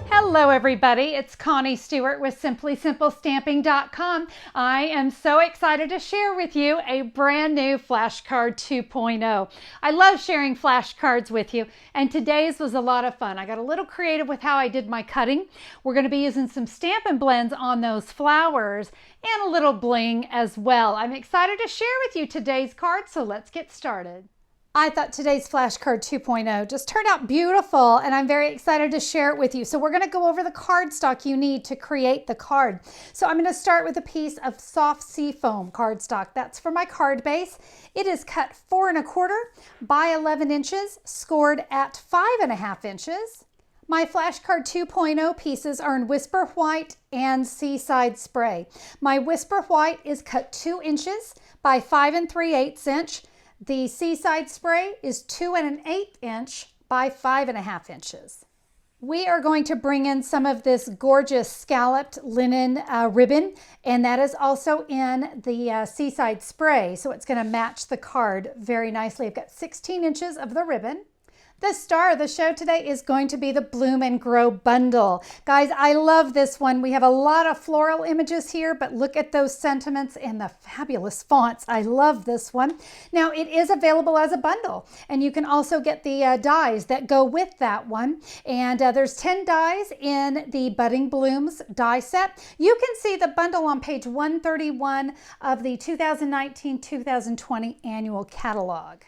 Hello everybody, it's Connie Stewart with SimplySimpleStamping.com. I am so excited to share with you a brand new flashcard 2.0. I love sharing flashcards with you, and today's was a lot of fun. I got a little creative with how I did my cutting. We're going to be using some Stampin' Blends on those flowers and a little bling as well. I'm excited to share with you today's card, so let's get started. I thought today's flashcard 2.0 just turned out beautiful, and I'm very excited to share it with you. So we're going to go over the cardstock you need to create the card. So I'm going to start with a piece of soft seafoam cardstock. That's for my card base. It is cut 4 1/4 by 11 inches, scored at 5 1/2 inches. My flashcard 2.0 pieces are in Whisper White and Seaside Spray. My Whisper White is cut 2 inches by 5 3/8 inch. The Seaside Spray is 2 1/8 inch by 5 1/2 inches. We are going to bring in some of this gorgeous scalloped linen ribbon, and that is also in the Seaside Spray, so it's going to match the card very nicely. I've got 16 inches of the ribbon. The star of the show today is going to be the Bloom and Grow bundle. Guys, I love this one. We have a lot of floral images here, but look at those sentiments and the fabulous fonts. I love this one. Now, it is available as a bundle, and you can also get the dies that go with that one. And there's 10 dies in the Budding Blooms die set. You can see the bundle on page 131 of the 2019-2020 annual catalog.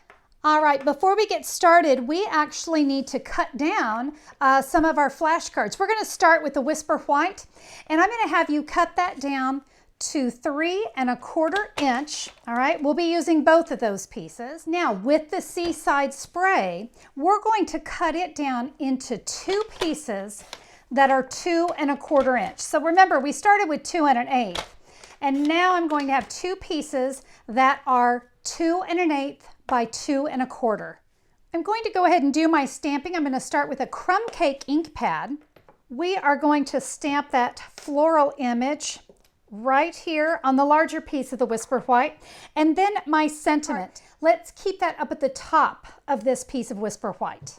All right, before we get started, we actually need to cut down some of our flashcards. We're going to start with the Whisper White, and I'm going to have you cut that down to 3 1/4 inch. All right, we'll be using both of those pieces. Now, with the Seaside Spray, we're going to cut it down into 2 pieces that are 2 1/4 inch. So remember, we started with 2 1/8, and now I'm going to have 2 pieces that are 2 1/8 by 2 1/4. I'm going to go ahead and do my stamping. I'm going to start with a crumb cake ink pad. We are going to stamp that floral image right here on the larger piece of the Whisper White, and then my sentiment. Let's keep that up at the top of this piece of Whisper White.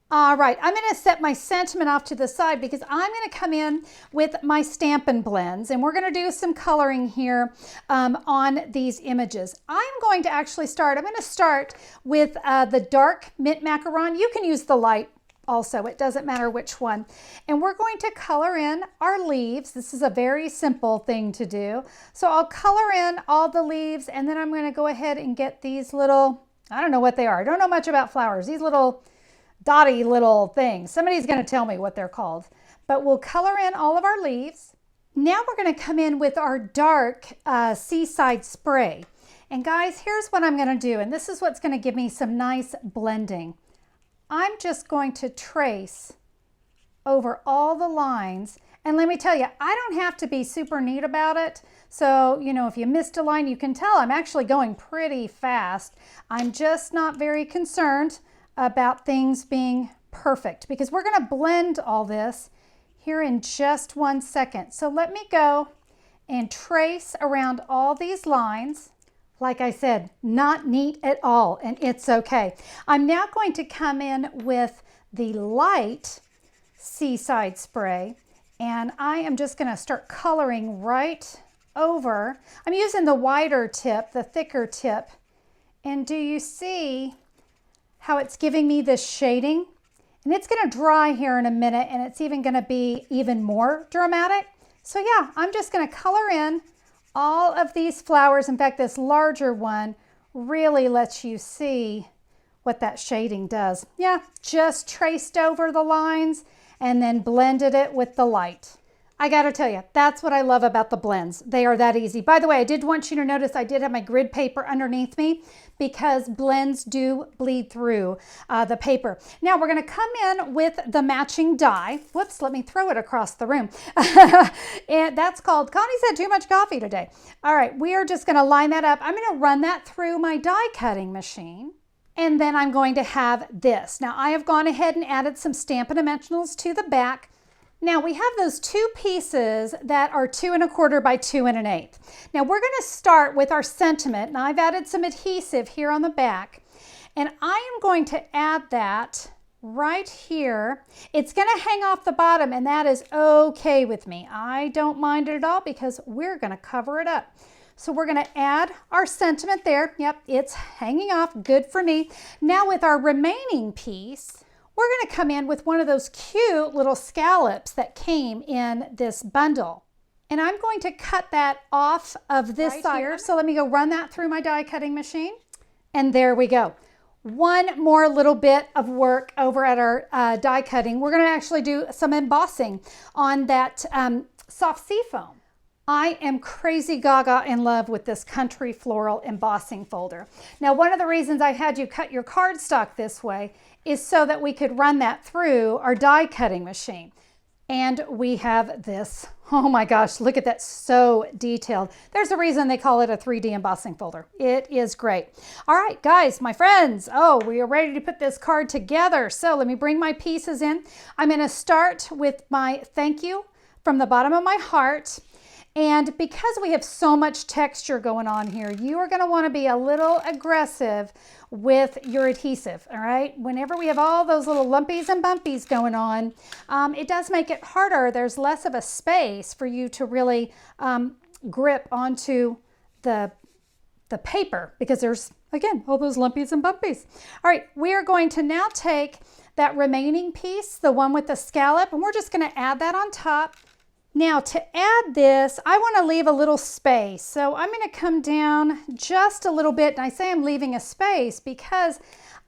All right, I'm going to set my sentiment off to the side because I'm going to come in with my Stampin' Blends, and we're going to do some coloring here on these images. I'm going to actually start, I'm going to start with the dark mint macaron. You can use the light also, it doesn't matter which one. And we're going to color in our leaves. This is a very simple thing to do. So I'll color in all the leaves, and then I'm going to go ahead and get these little, I don't know what they are. I don't know much about flowers. These little dotty little things. Somebody's going to tell me what they're called. But we'll color in all of our leaves. Now we're going to come in with our dark Seaside Spray. And guys, here's what I'm going to do. And this is what's going to give me some nice blending. I'm just going to trace over all the lines. And let me tell you, I don't have to be super neat about it. So, you know, if you missed a line, you can tell I'm actually going pretty fast. I'm just not very concerned about things being perfect because we're going to blend all this here in just 1 second. So let me go and trace around all these lines. Like I said, not neat at all, and it's okay. I'm now going to come in with the light Seaside Spray, and I am just going to start coloring right over. I'm using the wider tip, the thicker tip, and do you see how it's giving me this shading? And it's going to dry here in a minute, and it's even going to be even more dramatic. So yeah, I'm just going to color in all of these flowers. In fact, this larger one really lets you see what that shading does. Yeah, just traced over the lines and then blended it with the light. I gotta tell you, that's what I love about the blends. They are that easy. By the way, I did want you to notice I did have my grid paper underneath me because blends do bleed through the paper. Now we're gonna come in with the matching die. Whoops, let me throw it across the room. And that's called, Connie's had too much coffee today. All right, we are just gonna line that up. I'm gonna run that through my die cutting machine. And then I'm going to have this. Now I have gone ahead and added some Stampin' Dimensionals to the back. Now we have those two pieces that are 2 1/4 by 2 1/8. Now we're going to start with our sentiment, and I've added some adhesive here on the back, and I am going to add that right here. It's going to hang off the bottom, and that is okay with me. I don't mind it at all because we're going to cover it up. So we're going to add our sentiment there. Yep, it's hanging off, good for me. Now with our remaining piece, we're going to come in with one of those cute little scallops that came in this bundle. And I'm going to cut that off of this side here. So let me go run that through my die cutting machine. And there we go. One more little bit of work over at our die cutting. We're going to actually do some embossing on that soft sea foam. I am crazy gaga in love with this country floral embossing folder. Now, one of the reasons I had you cut your cardstock this way is so that we could run that through our die cutting machine. And we have this. Oh my gosh, look at that, so detailed. There's a reason they call it a 3D embossing folder. It is great. All right, guys, my friends, we are ready to put this card together. So let me bring my pieces in. I'm going to start with my thank you from the bottom of my heart. And because we have so much texture going on here, you are going to want to be a little aggressive with your adhesive, all right? Whenever we have all those little lumpies and bumpies going on, it does make it harder. There's less of a space for you to really grip onto the paper because there's, again, all those lumpies and bumpies. All right, we are going to now take that remaining piece, the one with the scallop, and we're just going to add that on top. Now to add this, I want to leave a little space. So I'm going to come down just a little bit, and I say I'm leaving a space because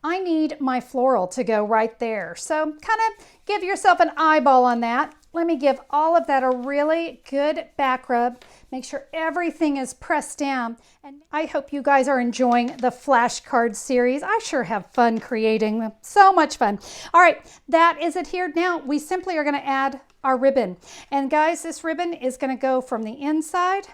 I need my floral to go right there. So kind of give yourself an eyeball on that. Let me give all of that a really good back rub. Make sure everything is pressed down. And I hope you guys are enjoying the flashcard series. I sure have fun creating them. So much fun. All right, that is adhered. Now we simply are going to add our ribbon. And guys, this ribbon is going to go from the inside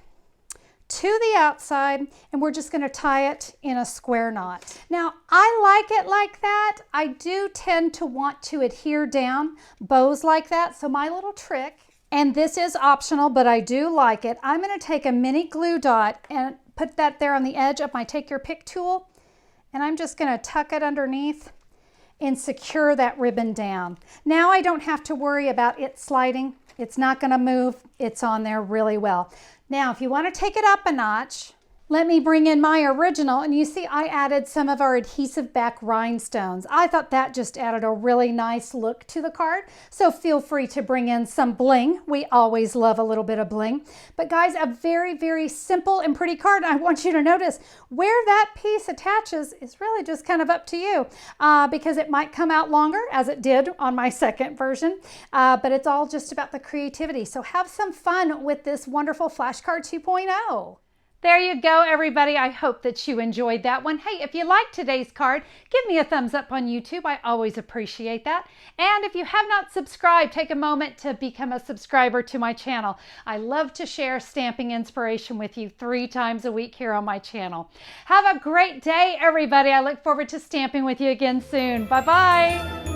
to the outside, and we're just going to tie it in a square knot. Now, I like it like that. I do tend to want to adhere down bows like that. So my little trick, and this is optional, but I do like it. I'm going to take a mini glue dot and put that there on the edge of my Take Your Pick tool, and I'm just going to tuck it underneath and secure that ribbon down. Now I don't have to worry about it sliding. It's not going to move. It's on there really well. Now, if you want to take it up a notch, let me bring in my original, and you see I added some of our adhesive back rhinestones. I thought that just added a really nice look to the card, so feel free to bring in some bling. We always love a little bit of bling. But guys, a very, very simple and pretty card. I want you to notice where that piece attaches is really just kind of up to you because it might come out longer, as it did on my second version, but it's all just about the creativity. So have some fun with this wonderful Flashcard 2.0. There you go, everybody. I hope that you enjoyed that one. Hey, if you liked today's card, give me a thumbs up on YouTube. I always appreciate that. And if you have not subscribed, take a moment to become a subscriber to my channel. I love to share stamping inspiration with you 3 times a week here on my channel. Have a great day, everybody. I look forward to stamping with you again soon. Bye-bye.